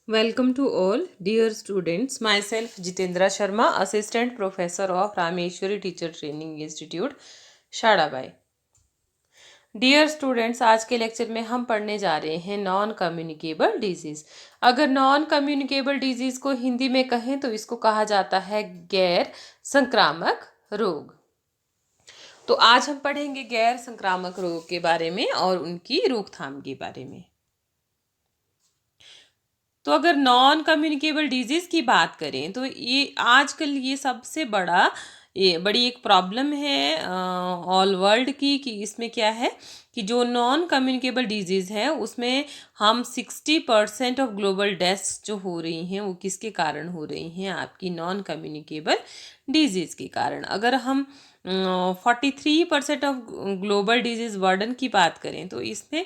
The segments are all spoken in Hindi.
Welcome to all, dear students. Myself Jitendra Sharma, Assistant Professor of Rameshwari Teacher Training Institute, शाड़ाबाई। डियर स्टूडेंट्स, आज के लेक्चर में हम पढ़ने जा रहे हैं नॉन कम्युनिकेबल डिजीज। अगर नॉन कम्युनिकेबल डिजीज को हिंदी में कहें तो इसको कहा जाता है गैर संक्रामक रोग। तो आज हम पढ़ेंगे गैर संक्रामक रोग के बारे में और उनकी रोकथाम के बारे में। तो अगर नॉन कम्युनिकेबल डिजीज की बात करें तो ये आजकल ये सबसे बड़ी एक प्रॉब्लम है ऑल वर्ल्ड की, कि इसमें क्या है कि जो नॉन कम्युनिकेबल डिजीज है उसमें हम 60% ऑफ ग्लोबल डेथ्स जो हो रही हैं वो किसके कारण हो रही हैं? आपकी नॉन कम्युनिकेबल डिजीज के कारण। अगर हम 43% ऑफ ग्लोबल डिजीज बर्डन की बात करें तो इसमें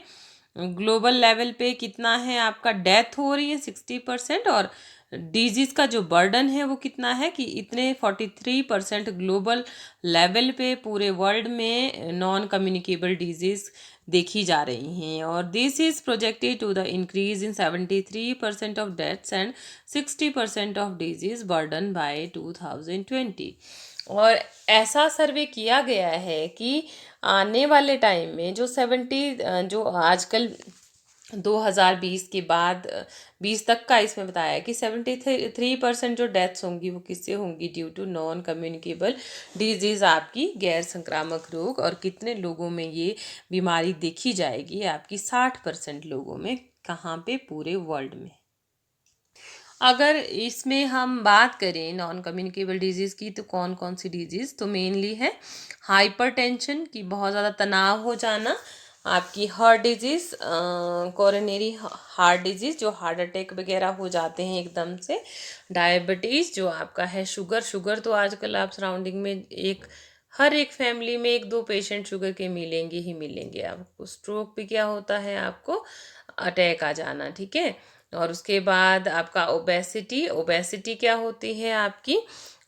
ग्लोबल लेवल पे कितना है आपका डेथ हो रही है 60%, और डिजीज का जो बर्डन है वो कितना है कि इतने 43% ग्लोबल लेवल पे पूरे वर्ल्ड में नॉन कम्युनिकेबल डिजीज देखी जा रही हैं। और this is projected to the increase in 73% of deaths and 60% of disease burden by 2020। और ऐसा सर्वे किया गया है कि आने वाले टाइम में जो आजकल 2020 के बाद 20 तक का इसमें बताया है कि 73% जो डेथ्स होंगी वो किससे होंगी? Due to non communicable disease, आपकी गैर संक्रामक रोग। और कितने लोगों में ये बीमारी देखी जाएगी? आपकी 60% लोगों में। कहाँ पे? पूरे वर्ल्ड में। अगर इसमें हम बात करें नॉन कम्युनिकेबल डिजीज़ की तो कौन कौन सी डिजीज़? तो मेनली है हाइपरटेंशन, की बहुत ज़्यादा तनाव हो जाना, आपकी heart disease, coronary heart disease जो हार्ट अटैक वगैरह हो जाते हैं एकदम से, डायबिटीज़ जो आपका है, शुगर तो आजकल आप सराउंडिंग में हर एक फैमिली में 1-2 पेशेंट शुगर के मिलेंगे ही मिलेंगे आपको। स्ट्रोक भी क्या होता है? आपको अटैक आ जाना, ठीक है। और उसके बाद आपका ओबेसिटी क्या होती है? आपकी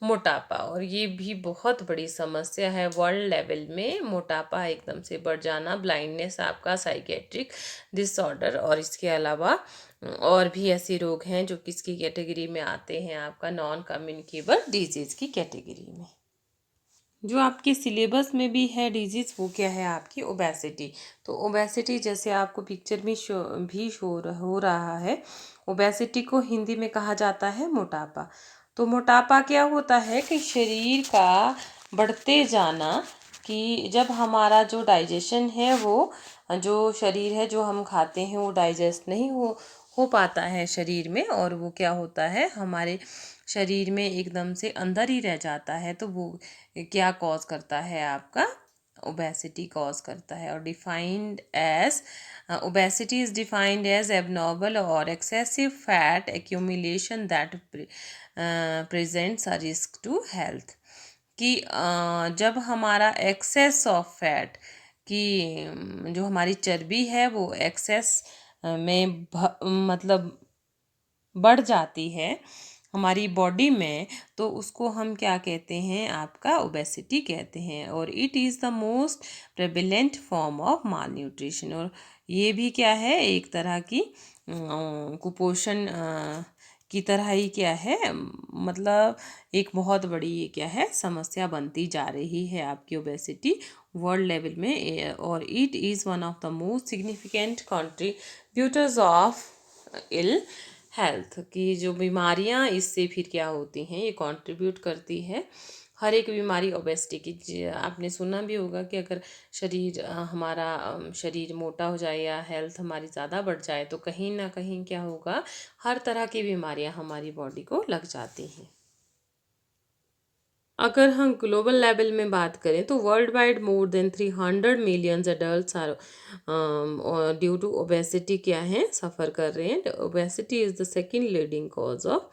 मोटापा। और ये भी बहुत बड़ी समस्या है वर्ल्ड लेवल में, मोटापा एकदम से बढ़ जाना, ब्लाइंडनेस, आपका साइकेट्रिक डिसऑर्डर। और इसके अलावा और भी ऐसे रोग हैं जो किसकी कैटेगरी में आते हैं? आपका नॉन कम्युनिकेबल डिजीज की कैटेगरी में। जो आपके सिलेबस में भी है डिजीज़ वो क्या है? आपकी ओबेसिटी। तो ओबेसिटी जैसे आपको पिक्चर में शो हो रहा है, ओबेसिटी को हिंदी में कहा जाता है मोटापा। तो मोटापा क्या होता है कि शरीर का बढ़ते जाना, कि जब हमारा जो डाइजेशन है वो जो शरीर है जो हम खाते हैं वो डाइजेस्ट नहीं हो पाता है शरीर में, और वो क्या होता है हमारे शरीर में एकदम से अंदर ही रह जाता है। तो वो क्या कॉज करता है? आपका ओबेसिटी कॉज करता है। और obesity is defined as abnormal और excessive fat accumulation that presents a risk to health. कि जब हमारा एक्सेस ऑफ फैट की जो हमारी चर्बी है वो एक्सेस में मतलब बढ़ जाती है हमारी बॉडी में, तो उसको हम क्या कहते हैं? आपका ओबेसिटी कहते हैं। और it is the most prevalent form of mall nutrition. और ये भी क्या है? एक तरह की कुपोषण की तरह ही क्या है, मतलब एक बहुत बड़ी ये क्या है समस्या बनती जा रही है आपकी ओबेसिटी वर्ल्ड लेवल में। और it is one of the most significant contributors of ill health. की जो बीमारियां इससे फिर क्या होती हैं, ये कंट्रीब्यूट करती है। हर एक बीमारी ओबेसिटी की, आपने सुना भी होगा कि अगर हमारा शरीर मोटा हो जाए या हेल्थ हमारी ज़्यादा बढ़ जाए तो कहीं ना कहीं क्या होगा, हर तरह की बीमारियां हमारी बॉडी को लग जाती हैं। अगर हम ग्लोबल लेवल में बात करें तो world wide more than 300 million adult are due to obesity क्या है सफ़र कर रहे हैं। Obesity is the second leading cause of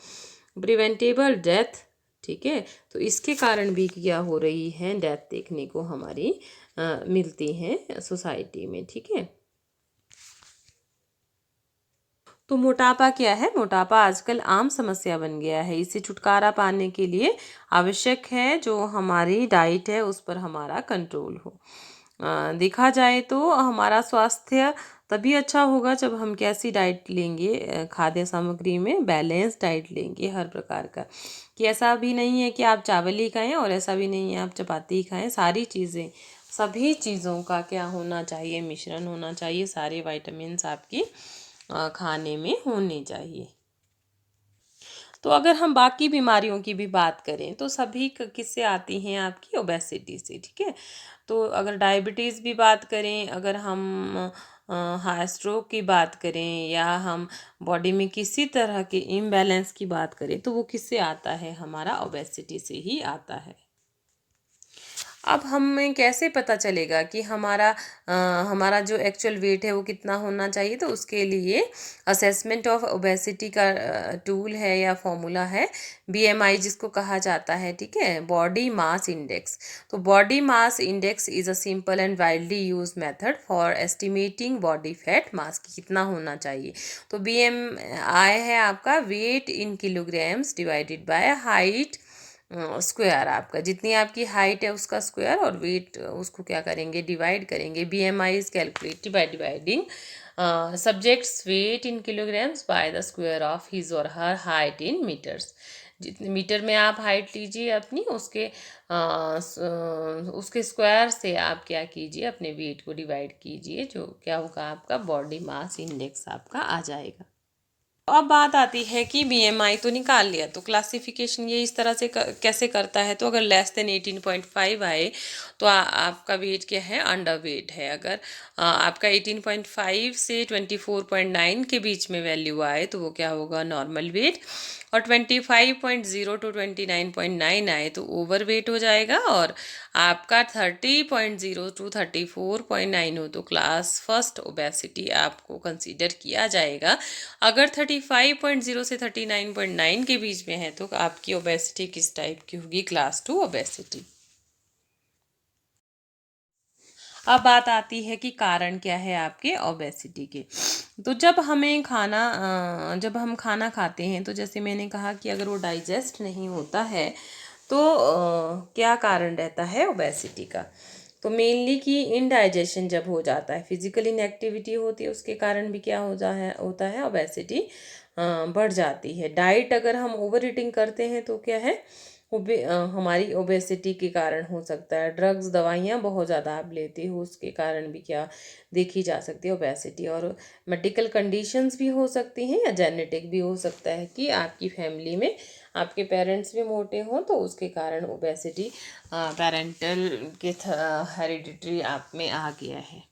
preventable death, ठीक है। तो इसके कारण भी क्या हो रही है? डेथ देखने को हमारी मिलती हैं सोसाइटी में, ठीक है। तो मोटापा क्या है? मोटापा आजकल आम समस्या बन गया है। इससे छुटकारा पाने के लिए आवश्यक है जो हमारी डाइट है उस पर हमारा कंट्रोल हो। देखा जाए तो हमारा स्वास्थ्य तभी अच्छा होगा जब हम कैसी डाइट लेंगे, खाद्य सामग्री में बैलेंस डाइट लेंगे हर प्रकार का, कि ऐसा भी नहीं है कि आप चावल ही खाएं और ऐसा भी नहीं है आप चपाती ही खाएं। सारी चीज़ें, सभी चीज़ों का क्या होना चाहिए, मिश्रण होना चाहिए। सारे विटामिन्स आपकी खाने में होने चाहिए। तो अगर हम बाकी बीमारियों की भी बात करें तो सभी किससे आती हैं, आपकी ओबेसिटी से, ठीक है। तो अगर डायबिटीज़ भी बात करें, अगर हम हार्ट स्ट्रोक की बात करें, या हम बॉडी में किसी तरह के इम्बैलेंस की बात करें, तो वो किससे आता है, हमारा ओबेसिटी से ही आता है। अब हमें कैसे पता चलेगा कि हमारा जो एक्चुअल वेट है वो कितना होना चाहिए, तो उसके लिए असेसमेंट ऑफ ओबेसिटी का टूल है या फॉर्मूला है बीएमआई, जिसको कहा जाता है, ठीक है, बॉडी मास इंडेक्स। तो body mass index is a simple and widely use method for estimating body fat mass, की कितना होना चाहिए। तो बीएमआई है आपका weight in kilograms divided by height square, आपका जितनी आपकी हाइट है उसका स्क्वायर, और वेट उसको क्या करेंगे, डिवाइड करेंगे। BMI is calculated by dividing subject's weight in kilograms by the square of his और हर हाइट इन मीटर्स। जितने मीटर में आप हाइट लीजिए अपनी, उसके स्क्वायर से आप क्या कीजिए, अपने वेट को डिवाइड कीजिए, जो क्या होगा, आपका बॉडी मास इंडेक्स आपका आ जाएगा। अब बात आती है कि बीएमआई तो निकाल लिया, तो क्लासिफिकेशन ये इस तरह से कैसे करता है। तो अगर लेस देन 18.5 आए तो आपका वेट क्या है, अंडर वेट है। अगर आपका 18.5 से 24.9 के बीच में वैल्यू आए तो वो क्या होगा, नॉर्मल वेट। और 25.0 टू 29.9 आए तो ओवर वेट हो जाएगा। और आपका 30.0 टू 34.9 हो तो क्लास फर्स्ट ओबेसिटी आपको कंसीडर किया जाएगा। अगर 35.0 से 39.9 के बीच में है तो आपकी ओबेसिटी किस टाइप की होगी, क्लास 2 ओबेसिटी। अब बात आती है कि कारण क्या है आपके ओबेसिटी के। तो जब हम खाना खाते हैं, तो जैसे मैंने कहा कि अगर वो डाइजेस्ट नहीं होता है तो क्या कारण रहता है ओबेसिटी का। तो मेनली कि इनडाइजेशन जब हो जाता है, फिजिकल इनएक्टिविटी होती है, उसके कारण भी क्या होता है ओबेसिटी बढ़ जाती है। डाइट अगर हम ओवर ईटिंग करते हैं तो क्या है, हमारी ओबेसिटी के कारण हो सकता है। ड्रग्स, दवाइयाँ बहुत ज़्यादा आप लेते हो, उसके कारण भी क्या देखी जा सकती है ओबेसिटी। और मेडिकल कंडीशंस भी हो सकती हैं, या जेनेटिक भी हो सकता है कि आपकी फैमिली में आपके पेरेंट्स भी मोटे हों तो उसके कारण ओबेसिटी पेरेंटल के हेरिडिटरी आप में आ गया है।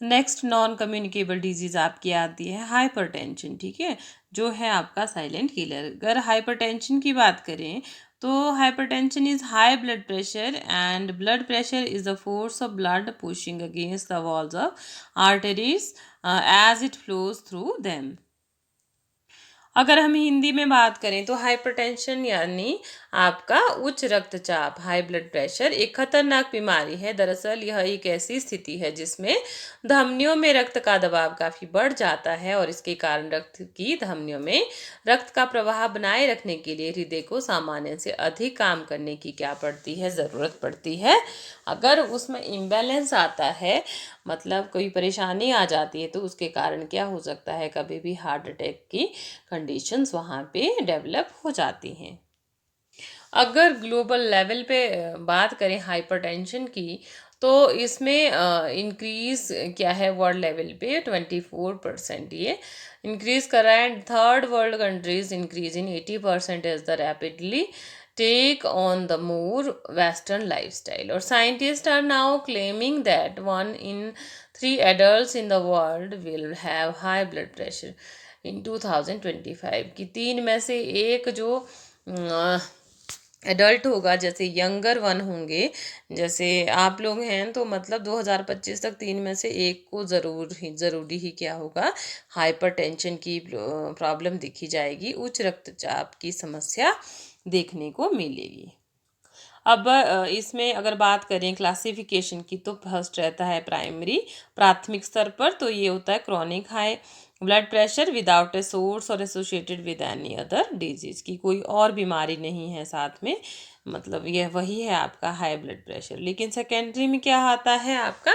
नेक्स्ट नॉन कम्युनिकेबल डिजीज़ आपकी आती है हाइपरटेंशन, ठीक है, जो है आपका साइलेंट किलर। अगर हाइपरटेंशन की बात करें तो hypertension is high blood pressure, and blood pressure is the force of blood pushing against the walls of arteries as it flows through them. अगर हम हिंदी में बात करें तो हाइपरटेंशन यानी आपका उच्च रक्तचाप, हाई ब्लड प्रेशर, एक खतरनाक बीमारी है। दरअसल यह एक ऐसी स्थिति है जिसमें धमनियों में रक्त का दबाव काफ़ी बढ़ जाता है, और इसके कारण रक्त की धमनियों में रक्त का प्रवाह बनाए रखने के लिए हृदय को सामान्य से अधिक काम करने की क्या पड़ती है, ज़रूरत पड़ती है। अगर उसमें इम्बैलेंस आता है, मतलब कोई परेशानी आ जाती है, तो उसके कारण क्या हो सकता है, कभी भी हार्ट अटैक की कंडीशंस वहाँ पे डेवलप हो जाती हैं। अगर ग्लोबल लेवल पे बात करें हाइपरटेंशन की, तो इसमें इंक्रीज क्या है, वर्ल्ड लेवल पे 24% ये इंक्रीज कर रहा है। Third world countries increase in 80% as the rapidly take on the more western lifestyle. और scientist are now claiming that 1 in 3 adults in the world will have high blood pressure in 2025, कि 3 में से एक जो एडल्ट होगा, जैसे यंगर वन होंगे, जैसे आप लोग हैं, तो मतलब 2025 तक 3 में से एक को ज़रूरी ही क्या होगा, हाइपरटेंशन की प्रॉब्लम दिखी जाएगी, उच्च रक्तचाप की समस्या देखने को मिलेगी। अब इसमें अगर बात करें क्लासिफिकेशन की, तो फर्स्ट रहता है प्राथमिक स्तर पर, तो ये होता है chronic high blood pressure without a source और associated with any other disease, की कोई और बीमारी नहीं है साथ में, मतलब यह वही है आपका हाई ब्लड प्रेशर। लेकिन सेकेंडरी में क्या आता है आपका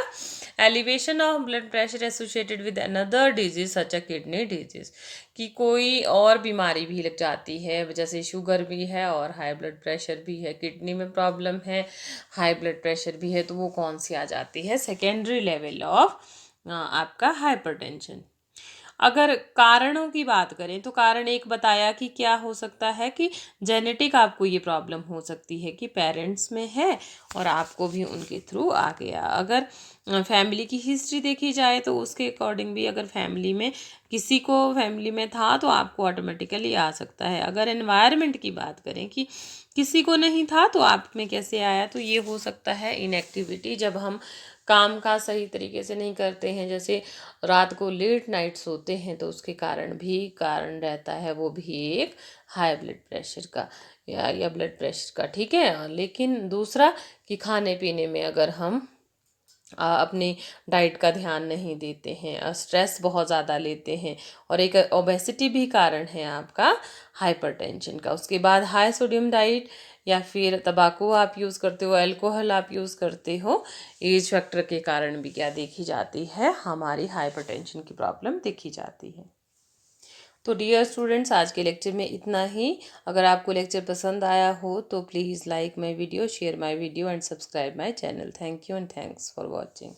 elevation of blood pressure associated with another disease such a kidney disease, कि कोई और बीमारी भी लग जाती है, जैसे शुगर भी है और हाई ब्लड प्रेशर भी है, किडनी में प्रॉब्लम है, हाई ब्लड प्रेशर भी है, तो वो कौन सी आ जाती है, सेकेंडरी लेवल ऑफ आपका हाइपरटेंशन। अगर कारणों की बात करें तो कारण एक बताया कि क्या हो सकता है कि जेनेटिक आपको ये प्रॉब्लम हो सकती है कि पेरेंट्स में है और आपको भी उनके थ्रू आ गया। अगर फैमिली की हिस्ट्री देखी जाए तो उसके अकॉर्डिंग भी अगर फैमिली में किसी को फैमिली में था तो आपको ऑटोमेटिकली आ सकता है। अगर एनवायरनमेंट की बात करें कि किसी को नहीं था तो आप में कैसे आया, तो ये हो सकता है इनएक्टिविटी, जब हम काम का सही तरीके से नहीं करते हैं, जैसे रात को लेट नाइट सोते हैं, तो उसके कारण भी कारण रहता है वो भी एक हाई ब्लड प्रेशर का या ब्लड प्रेशर का। ठीक है। लेकिन दूसरा कि खाने पीने में अगर हम अपनी डाइट का ध्यान नहीं देते हैं, स्ट्रेस बहुत ज़्यादा लेते हैं, और एक ओबेसिटी भी कारण है आपका हाइपरटेंशन का। उसके बाद हाई सोडियम डाइट या फिर तंबाकू आप यूज़ करते हो, अल्कोहल आप यूज़ करते हो, एज फैक्टर के कारण भी क्या देखी जाती है, हमारी हाइपरटेंशन की प्रॉब्लम देखी जाती है। तो डियर स्टूडेंट्स, आज के लेक्चर में इतना ही। अगर आपको लेक्चर पसंद आया हो तो please like my video, share my video and subscribe my channel. Thank you and thanks for watching.